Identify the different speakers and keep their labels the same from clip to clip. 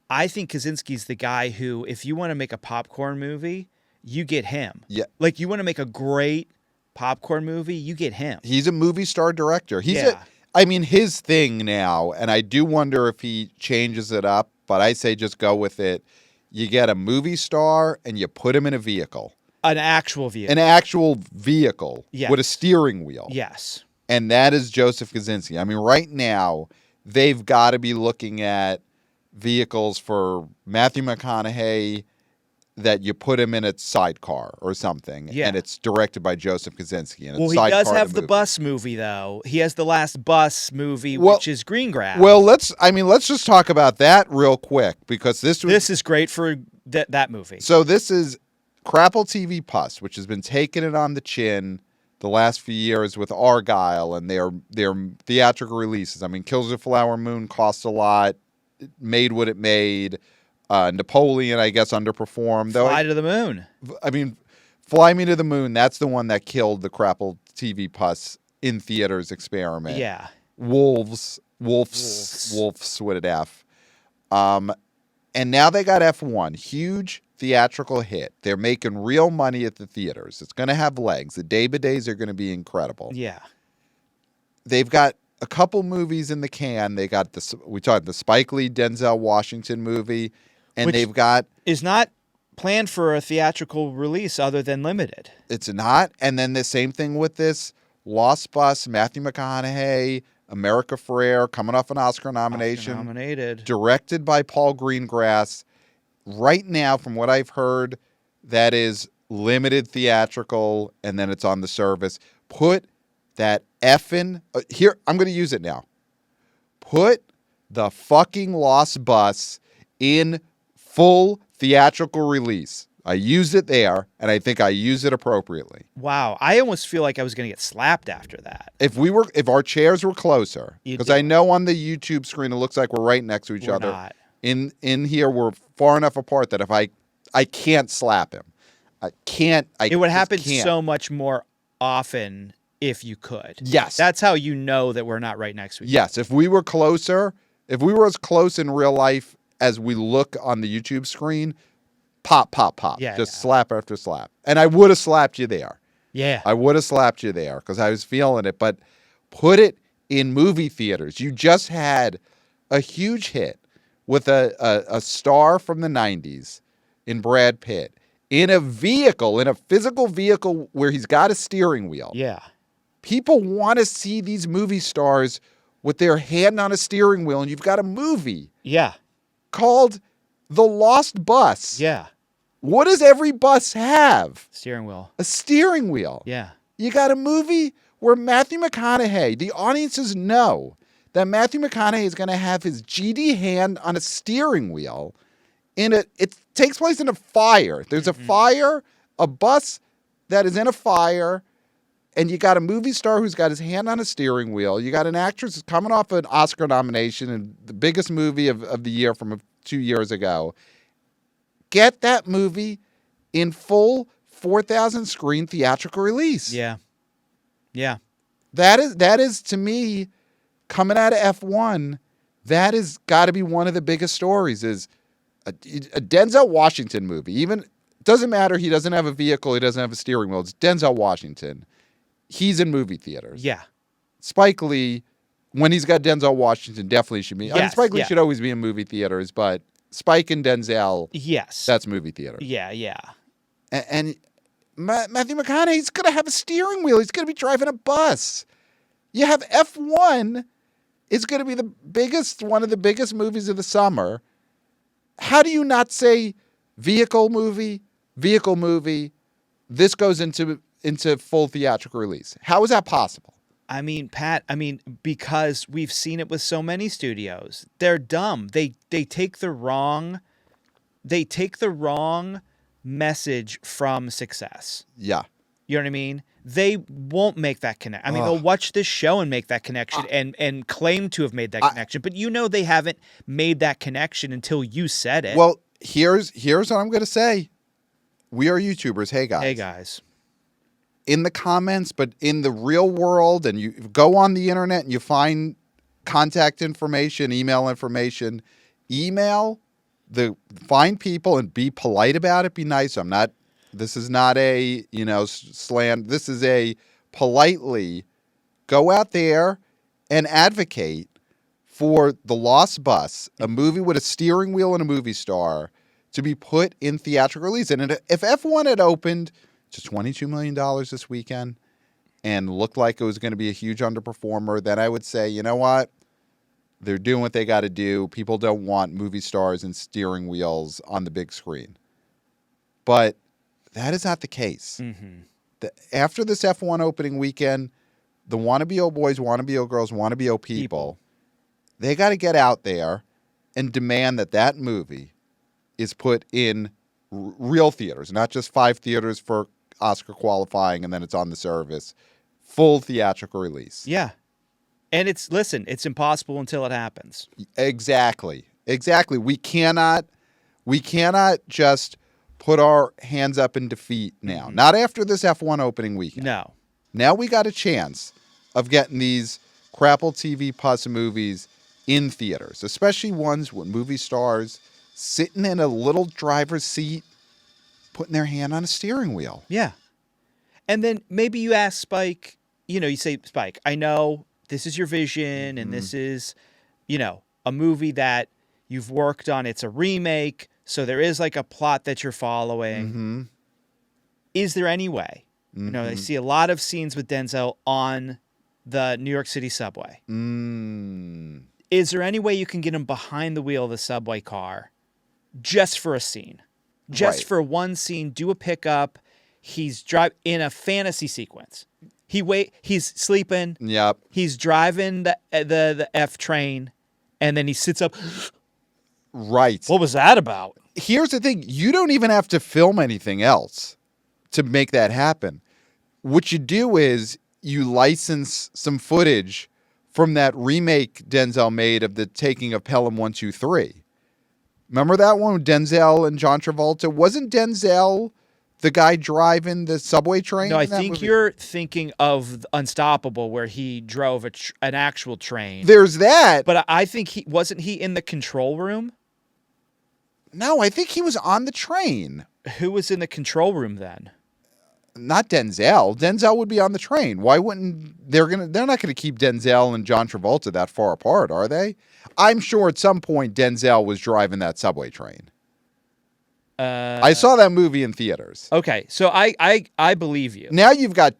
Speaker 1: I think Kaczynski's the guy who, if you want to make a popcorn movie, you get him.
Speaker 2: Yeah.
Speaker 1: Like, you want to make a great popcorn movie, you get him.
Speaker 2: He's a movie star director.
Speaker 1: Yeah.
Speaker 2: I mean, his thing now, and I do wonder if he changes it up, but I say just go with it. You get a movie star and you put him in a vehicle.
Speaker 1: An actual vehicle.
Speaker 2: An actual vehicle
Speaker 1: Yes.
Speaker 2: with a steering wheel.
Speaker 1: Yes.
Speaker 2: And that is Joseph Kaczynski. I mean, right now, they've got to be looking at vehicles for Matthew McConaughey that you put him in a sidecar or something.
Speaker 1: Yeah.
Speaker 2: And it's directed by Joseph Kaczynski. And
Speaker 1: Well,
Speaker 2: it's
Speaker 1: he does
Speaker 2: sidecar
Speaker 1: have the
Speaker 2: movie.
Speaker 1: bus movie, though. He has the last bus movie,
Speaker 2: Well-
Speaker 1: which is Green Grass.
Speaker 2: Well, let's just talk about that real quick because this
Speaker 1: This is great for that movie.
Speaker 2: So this is Crapple TV Plus, which has been taking it on the chin the last few years with Argyle and their theatrical releases. I mean, Kills of the Flower Moon cost a lot, it made what it made. Napoleon, I guess, underperformed.
Speaker 1: Fly to the Moon.
Speaker 2: I mean, Fly Me to the Moon, that's the one that killed the Crapple TV Plus in theaters experiment.
Speaker 1: Yeah.
Speaker 2: Wolves with an F. And now they got F1, huge theatrical hit. They're making real money at the theaters. It's going to have legs. The day-by-days are going to be incredible.
Speaker 1: Yeah.
Speaker 2: They've got a couple movies in the can. They got the Spike Lee Denzel Washington movie, and
Speaker 1: Which
Speaker 2: they've got
Speaker 1: is not planned for a theatrical release other than limited.
Speaker 2: It's not. And then the same thing with this Lost Bus, Matthew McConaughey, America Ferrera, coming off an Oscar nomination.
Speaker 1: Oscar nominated.
Speaker 2: Directed by Paul Greengrass. Right now, from what I've heard, that is limited theatrical, and then it's on the service. Put that effing... here, I'm going to use it now. Put the fucking Lost Bus in full theatrical release. I used it there, and I think I used it appropriately.
Speaker 1: Wow, I almost feel like I was going to get slapped after that.
Speaker 2: If our chairs were closer, because I know on the YouTube screen it looks like we're right next to each other.
Speaker 1: Not.
Speaker 2: In here, we're far enough apart that if I can't slap him, I can't.
Speaker 1: It would happen
Speaker 2: can't.
Speaker 1: so much more often if you could.
Speaker 2: Yes,
Speaker 1: that's how you know that we're not right next to each other.
Speaker 2: Yes, if we were closer, if we were as close in real life as we look on the YouTube screen. Pop, pop, pop.
Speaker 1: Yeah,
Speaker 2: just slap after slap. And I would have slapped you there.
Speaker 1: Yeah.
Speaker 2: I would have slapped you there because I was feeling it. But put it in movie theaters. You just had a huge hit with a star from the 90s in Brad Pitt in a vehicle, in a physical vehicle where he's got a steering wheel.
Speaker 1: Yeah.
Speaker 2: People want to see these movie stars with their hand on a steering wheel, and you've got a movie.
Speaker 1: Yeah.
Speaker 2: Called The Lost Bus.
Speaker 1: Yeah.
Speaker 2: What does every bus have?
Speaker 1: Steering wheel.
Speaker 2: A steering wheel.
Speaker 1: Yeah.
Speaker 2: You got a movie where Matthew McConaughey, the audiences know that Matthew McConaughey is going to have his GD hand on a steering wheel. It takes place in a fire. There's a fire, a bus that is in a fire, and you got a movie star who's got his hand on a steering wheel. You got an actress who's coming off an Oscar nomination and the biggest movie of the year from 2 years ago. Get that movie in full 4,000 screen theatrical release.
Speaker 1: Yeah. Yeah.
Speaker 2: That is to me, coming out of F1, that has got to be one of the biggest stories is a Denzel Washington movie. Even doesn't matter. He doesn't have a vehicle. He doesn't have a steering wheel. It's Denzel Washington. He's in movie theaters.
Speaker 1: Yeah.
Speaker 2: Spike Lee, when he's got Denzel Washington, definitely should be. I mean, Spike Lee should always be in movie theaters, but Spike and Denzel,
Speaker 1: yes,
Speaker 2: that's movie theater.
Speaker 1: Yeah, yeah.
Speaker 2: And Matthew McConaughey's going to have a steering wheel. He's going to be driving a bus. You have F1. It's going to be one of the biggest movies of the summer. How do you not say vehicle movie? This goes into full theatrical release. How is that possible?
Speaker 1: I mean, Pat, because we've seen it with so many studios. They're dumb. They take the wrong message from success.
Speaker 2: Yeah.
Speaker 1: You know what I mean? They won't make that connection. They'll watch this show and make that connection and claim to have made that connection, but they haven't made that connection until you said it.
Speaker 2: Well, here's what I'm going to say. We are YouTubers. Hey, guys.
Speaker 1: Hey, guys.
Speaker 2: In the comments, but in the real world, and you go on the internet and you find contact information, email information, email find people and be polite about it. Be nice. This is not a, slam. This is a politely go out there and advocate for The Lost Bus, a movie with a steering wheel and a movie star, to be put in theatrical release. And if F1 had opened to $22 million this weekend and looked like it was going to be a huge underperformer, then I would say, you know what? They're doing what they got to do. People don't want movie stars and steering wheels on the big screen. But that is not the case. Mm-hmm. After this F1 opening weekend, the wannabe-o boys, wannabe-o girls, wannabe-o people, they got to get out there and demand that movie is put in real theaters, not just 5 theaters for Oscar qualifying and then it's on the service. Full theatrical release.
Speaker 1: Yeah. And it's impossible until it happens.
Speaker 2: Exactly. We cannot just put our hands up in defeat now. Mm-hmm. Not after this F1 opening weekend.
Speaker 1: No.
Speaker 2: Now we got a chance of getting these Crapple TV Plus movies in theaters, especially ones with movie stars sitting in a little driver's seat, putting their hand on a steering wheel.
Speaker 1: Yeah. And then maybe you ask Spike, you say, Spike, I know this is your vision and this is, a movie that you've worked on. It's a remake. So there is like a plot that you're following. Mm-hmm. Is there any way? Mm-hmm. I see a lot of scenes with Denzel on the New York City subway. Is there any way you can get him behind the wheel of the subway car just for a scene? Just for one scene, do a pickup. He's in a fantasy sequence. He's sleeping.
Speaker 2: Yep.
Speaker 1: He's driving the F train, and then he sits up.
Speaker 2: Right.
Speaker 1: What was that about?
Speaker 2: Here's the thing. You don't even have to film anything else to make that happen. What you do is you license some footage from that remake Denzel made of the taking of Pelham 123. Remember that one with Denzel and John Travolta? Wasn't Denzel the guy driving the subway train?
Speaker 1: No, I think you're thinking of Unstoppable, where he drove an actual train.
Speaker 2: There's that.
Speaker 1: But I think wasn't he in the control room?
Speaker 2: No, I think he was on the train.
Speaker 1: Who was in the control room then?
Speaker 2: Not Denzel. Denzel would be on the train. Why wouldn't they're not gonna keep Denzel and John Travolta that far apart, are they? I'm sure at some point Denzel was driving that subway train. I saw that movie in theaters.
Speaker 1: Okay, so I believe you.
Speaker 2: Now you've got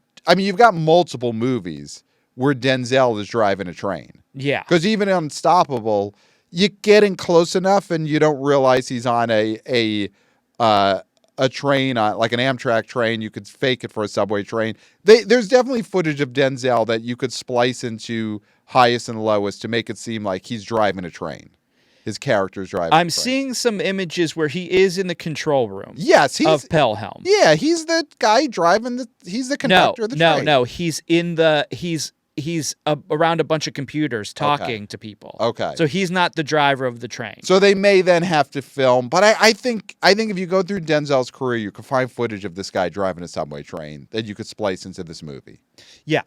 Speaker 2: multiple movies where Denzel is driving a train.
Speaker 1: Yeah.
Speaker 2: Because even Unstoppable, you're getting close enough and you don't realize he's on a train, like an Amtrak train. You could fake it for a subway train. There's definitely footage of Denzel that you could splice into highest and lowest to make it seem like he's driving a train. His character's driving.
Speaker 1: I'm seeing some images where he is in the control room.
Speaker 2: Yes,
Speaker 1: of Pelham.
Speaker 2: Yeah, he's the guy driving he's the conductor of the train.
Speaker 1: No, he's he's around a bunch of computers talking to people.
Speaker 2: Okay.
Speaker 1: So he's not the driver of the train.
Speaker 2: So they may then have to film, but I think if you go through Denzel's career, you can find footage of this guy driving a subway train that you could splice into this movie.
Speaker 1: Yeah.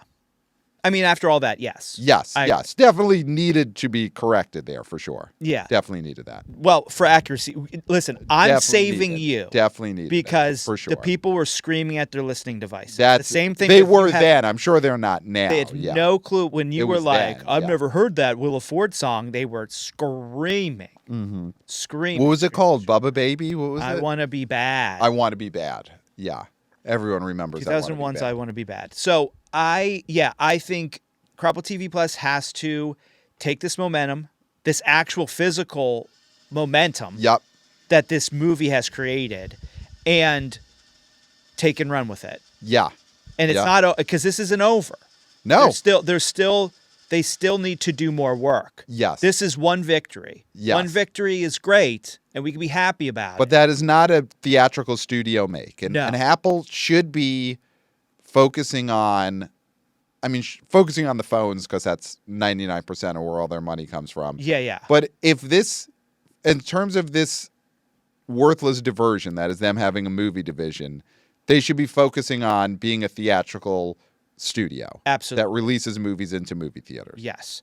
Speaker 1: I mean, after all that, yes.
Speaker 2: Yes. Definitely needed to be corrected there for sure.
Speaker 1: Yeah.
Speaker 2: Definitely needed that.
Speaker 1: Well, for accuracy, listen, I'm saving you.
Speaker 2: Definitely needed
Speaker 1: because
Speaker 2: that, for sure.
Speaker 1: The people were screaming at their listening devices. That's the same thing.
Speaker 2: They were then. I'm sure they're not now.
Speaker 1: They had no clue when you were like, I've never heard that Willa Ford song. They were screaming. Mm-hmm. Screaming.
Speaker 2: What was it called? Bubba Baby? What was it?
Speaker 1: I Want to Be Bad.
Speaker 2: I Want to Be Bad. Yeah. Everyone remembers
Speaker 1: 2001's I Want to Be Bad. So I think Crapple TV Plus has to take this momentum, this actual physical momentum that this movie has created, and take and run with it.
Speaker 2: Yeah.
Speaker 1: And it's not because this isn't over.
Speaker 2: No.
Speaker 1: They still need to do more work.
Speaker 2: Yes.
Speaker 1: This is one victory.
Speaker 2: Yes.
Speaker 1: One victory is great, and we can be happy about it.
Speaker 2: But that is not a theatrical studio make. And Apple should be focusing on the phones because that's 99% of where all their money comes from.
Speaker 1: Yeah.
Speaker 2: But in terms of this worthless diversion that is them having a movie division, they should be focusing on being a theatrical studio.
Speaker 1: Absolutely.
Speaker 2: That releases movies into movie theaters.
Speaker 1: Yes.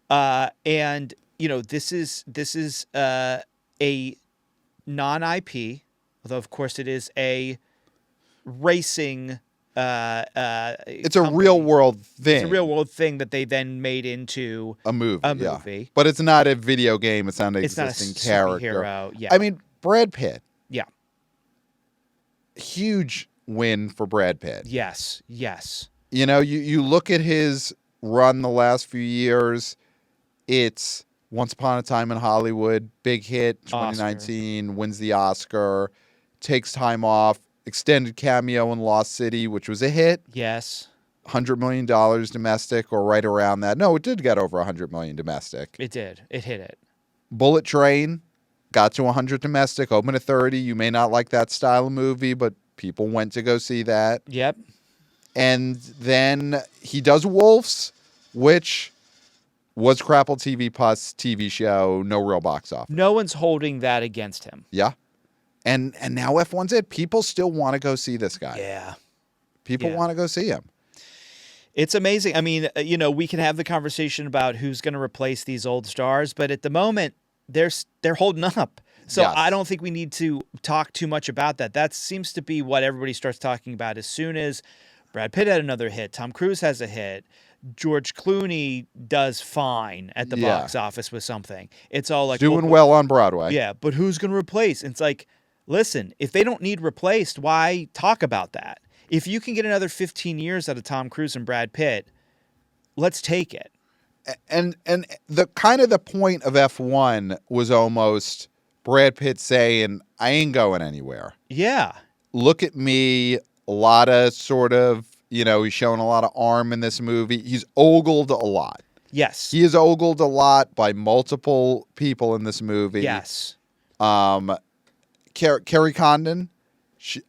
Speaker 1: And this is a non-IP, although of course it is a racing.
Speaker 2: It's a
Speaker 1: company.
Speaker 2: real world thing.
Speaker 1: It's a real world thing that they then made into
Speaker 2: a movie.
Speaker 1: Yeah.
Speaker 2: But it's not a video game. It's not an
Speaker 1: It's not a
Speaker 2: existing character.
Speaker 1: superhero. Yeah.
Speaker 2: I mean, Brad Pitt.
Speaker 1: Yeah.
Speaker 2: Huge win for Brad Pitt.
Speaker 1: Yes. Yes.
Speaker 2: You know, you look at his run the last few years. It's Once Upon a Time in Hollywood, big hit, 2019, wins the Oscar, takes time off, extended cameo in Lost City, which was a hit.
Speaker 1: Yes.
Speaker 2: $100 million domestic or right around that. No, it did get over $100 million domestic.
Speaker 1: It did. It hit it.
Speaker 2: Bullet Train got to 100 domestic, opened at 30. You may not like that style of movie, but people went to go see that.
Speaker 1: Yep.
Speaker 2: And then he does Wolves, which was Crapple TV Plus TV show, no real box office.
Speaker 1: No one's holding that against him.
Speaker 2: Yeah. And now F1's it. People still want to go see this guy.
Speaker 1: Yeah.
Speaker 2: People want to go see him.
Speaker 1: It's amazing. I mean, we can have the conversation about who's going to replace these old stars, but at the moment, they're holding up. So
Speaker 2: Yes.
Speaker 1: I don't think we need to talk too much about that. That seems to be what everybody starts talking about as soon as Brad Pitt had another hit, Tom Cruise has a hit, George Clooney does fine at the box office with something. It's all like
Speaker 2: doing well on Broadway.
Speaker 1: Yeah, but who's going to replace? And it's like, listen, if they don't need replaced, why talk about that? If you can get another 15 years out of Tom Cruise and Brad Pitt, let's take it.
Speaker 2: And the kind of the point of F1 was almost Brad Pitt saying, I ain't going anywhere.
Speaker 1: Yeah.
Speaker 2: Look at me. A lot of sort of, he's showing a lot of arm in this movie. He's ogled a lot.
Speaker 1: Yes.
Speaker 2: He is ogled a lot by multiple people in this movie.
Speaker 1: Yes.
Speaker 2: Carrie Condon,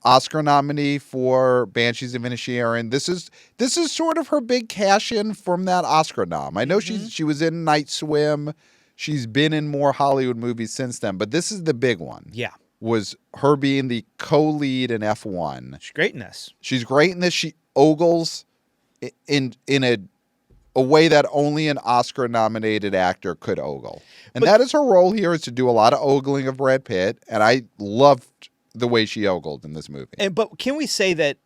Speaker 2: Oscar nominee for Banshees of Inisherin. This is sort of her big cash in from that Oscar nom. I know she was in Night Swim. She's been in more Hollywood movies since then, but this is the big one.
Speaker 1: Yeah.
Speaker 2: Was her being the co-lead in F1.
Speaker 1: She's great in this.
Speaker 2: She's great in this. She ogles in a way that only an Oscar-nominated actor could ogle. And that is her role here, is to do a lot of ogling of Brad Pitt, and I loved the way she ogled in this movie.
Speaker 1: But can we say that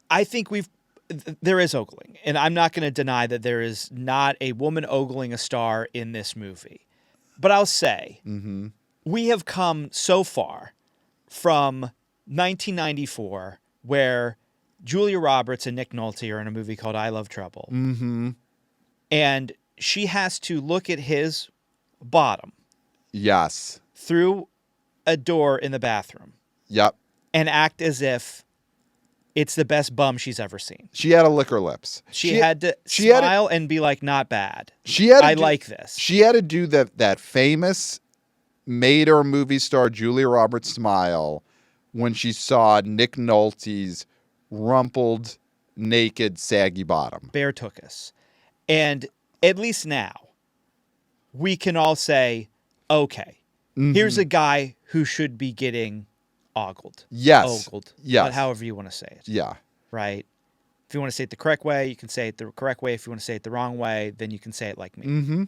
Speaker 1: I think there is ogling, and I'm not going to deny that there is not a woman ogling a star in this movie. But I'll say we have come so far from 1994, where Julia Roberts and Nick Nolte are in a movie called I Love Trouble.
Speaker 2: Mm-hmm.
Speaker 1: And she has to look at his bottom.
Speaker 2: Yes.
Speaker 1: Through a door in the bathroom.
Speaker 2: Yep.
Speaker 1: And act as if it's the best bum she's ever seen.
Speaker 2: She had to lick her lips.
Speaker 1: She had to smile and be like, not bad. I like this.
Speaker 2: She had to do that famous made her movie star Julia Roberts smile when she saw Nick Nolte's rumpled, naked, saggy bottom.
Speaker 1: Bear took us. And at least now, we can all say, okay, here's a guy who should be getting ogled.
Speaker 2: Yes.
Speaker 1: Ogled.
Speaker 2: Yes.
Speaker 1: But however you want to say it.
Speaker 2: Yeah.
Speaker 1: Right? If you want to say it the correct way, you can say it the correct way. If you want to say it the wrong way, then you can say it like me.
Speaker 2: Mm-hmm.